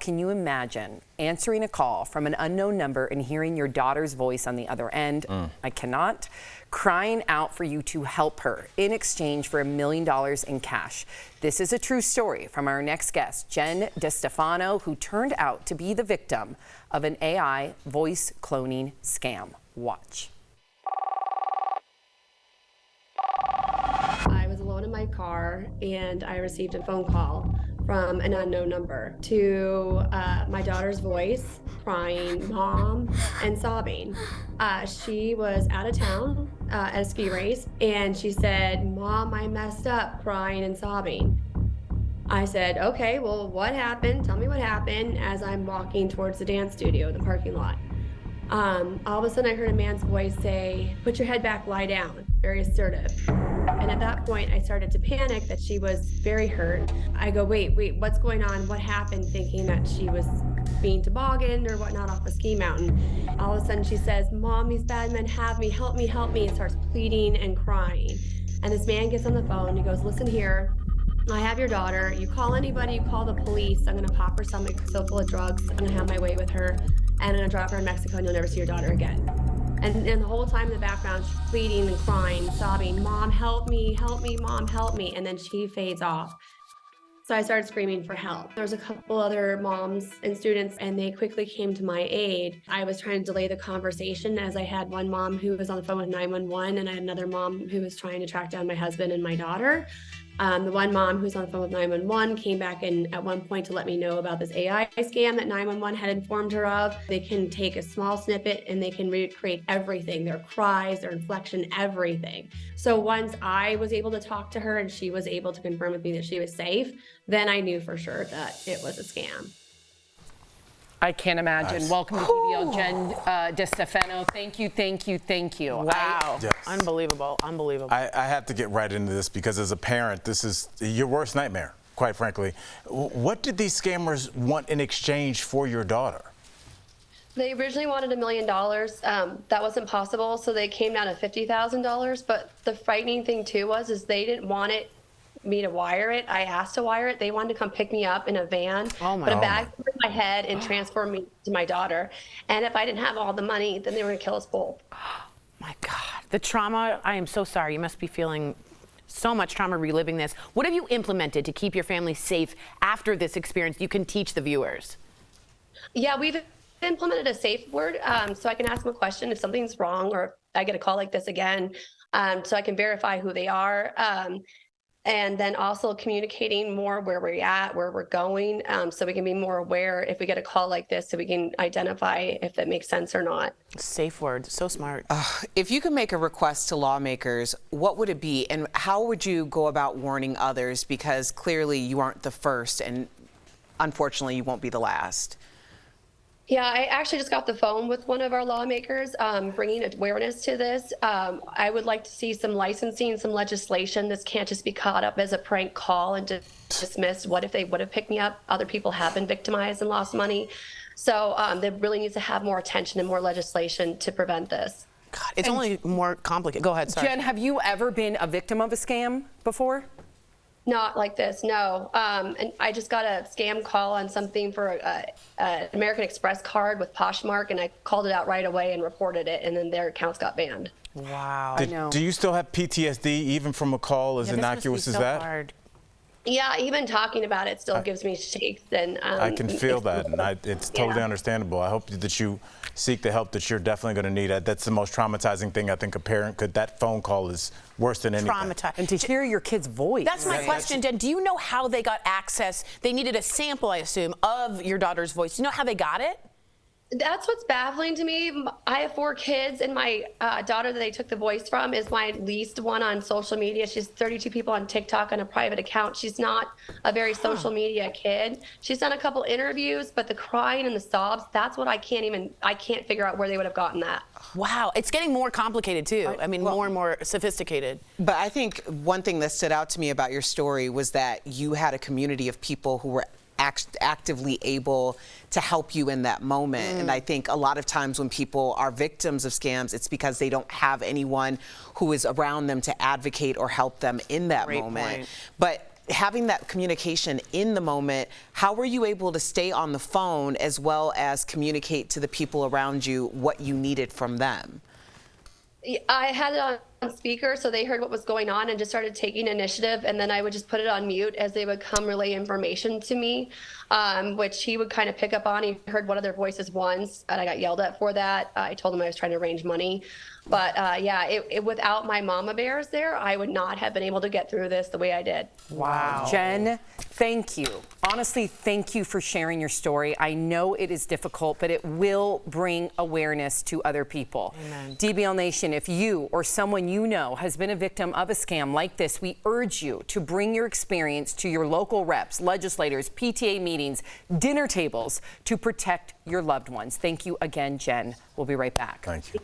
can you imagine answering a call from an unknown number and hearing your daughter's voice on the other end? I cannot. Crying out for you to help her in exchange for $1 million in cash. This is a true story from our next guest, Jen DeStefano, who turned out to be the victim of an AI voice cloning scam. Watch. I was alone in my car and I received a phone call from an unknown number to my daughter's voice, crying, mom, and sobbing. She was out of town at a ski race, and she said, Mom, I messed up, crying and sobbing. I said, okay, well, what happened? Tell me what happened, as I'm walking towards the dance studio, the parking lot. All of a sudden I heard a man's voice say, put your head back, lie down, very assertive. And at that point, I started to panic that she was very hurt. I go, wait, what's going on? What happened? Thinking that she was being tobogganed or whatnot off a ski mountain. All of a sudden she says, Mom, these bad men have me, help me, and starts pleading and crying. And this man gets on the phone, he goes, listen here, I have your daughter. You call anybody, you call the police. I'm gonna pop her stomach so full of drugs. I'm gonna have my way with her, and I'm gonna drop her in Mexico, and you'll never see your daughter again. And the whole time in the background, she's pleading and crying, sobbing, Mom, help me, Mom, help me. And then she fades off. So I started screaming for help. There was a couple other moms and students, and they quickly came to my aid. I was trying to delay the conversation, as I had one mom who was on the phone with 911, and I had another mom who was trying to track down my husband and my daughter. The one mom who's on the phone with 911 came back in at one point to let me know about this AI scam that 911 had informed her of. They can take a small snippet and they can recreate everything, their cries, their inflection, everything. So once I was able to talk to her and she was able to confirm with me that she was safe, then I knew for sure that it was a scam. I can't imagine. Nice. Welcome to PBL, Jen DeStefano. Thank you. Wow. Yes. Unbelievable. I have to get right into this because as a parent, this is your worst nightmare, quite frankly. What did these scammers want in exchange for your daughter? They originally wanted $1 million. That wasn't possible, so they came down to $50,000. But the frightening thing too is they didn't want me to wire it. I asked to wire it. They wanted to come pick me up in a van, put a bag over my head, and transfer me to my daughter. And if I didn't have all the money, then they were going to kill us both. My God. The trauma, I am so sorry. You must be feeling so much trauma reliving this. What have you implemented to keep your family safe after this experience you can teach the viewers? Yeah, we've implemented a safe word, so I can ask them a question if something's wrong or if I get a call like this again, so I can verify who they are. And then also communicating more where we're at, where we're going, so we can be more aware if we get a call like this, so we can identify if that makes sense or not. Safe word, so smart. If you could make a request to lawmakers, what would it be, and how would you go about warning others? Because clearly you aren't the first, and unfortunately you won't be the last. Yeah, I actually just got the phone with one of our lawmakers, bringing awareness to this. I would like to see some licensing, some legislation. This can't just be caught up as a prank call and dismissed. What if they would have picked me up? Other people have been victimized and lost money. So there really needs to have more attention and more legislation to prevent this. God, it's only more complicated. Go ahead, sorry. Jen, have you ever been a victim of a scam before? Not like this, no. And I just got a scam call on something for an American Express card with Poshmark, and I called it out right away and reported it, and then their accounts got banned. Wow. I know. Do you still have PTSD even from a call as innocuous as that? Hard. Yeah, even talking about it still gives me shakes. And I can feel that, and it's totally understandable. I hope that you seek the help that you're definitely going to need. That's the most traumatizing thing I think a parent could. That phone call is worse than anything. Traumatized. And to hear your kid's voice. That's my question, Jen. Do you know how they got access? They needed a sample, I assume, of your daughter's voice. Do you know how they got it? That's what's baffling to me. I have 4 kids, and my daughter that they took the voice from is my least one on social media. She's 32 people on TikTok on a private account. She's not a very social media kid. She's done a couple interviews, but the crying and the sobs, that's what I can't figure out where they would have gotten that. Wow, it's getting more complicated too. I mean, more and more sophisticated. But I think one thing that stood out to me about your story was that you had a community of people who were actively able to help you in that moment. And I think a lot of times when people are victims of scams, it's because they don't have anyone who is around them to advocate or help them in that moment. But having that communication in the moment, how were you able to stay on the phone as well as communicate to the people around you what you needed from them? I had it on speaker, so they heard what was going on and just started taking initiative. And then I would just put it on mute as they would come relay information to me, which he would kind of pick up on. He heard one of their voices once, and I got yelled at for that. I told him I was trying to arrange money. But yeah, without my mama bears there, I would not have been able to get through this the way I did. Wow. Jen, thank you. Honestly, thank you for sharing your story. I know it is difficult, but it will bring awareness to other people. Amen. DBL Nation, if you or someone you know has been a victim of a scam like this, we urge you to bring your experience to your local reps, legislators, PTA meetings, dinner tables to protect your loved ones. Thank you again, Jen. We'll be right back. Thank you.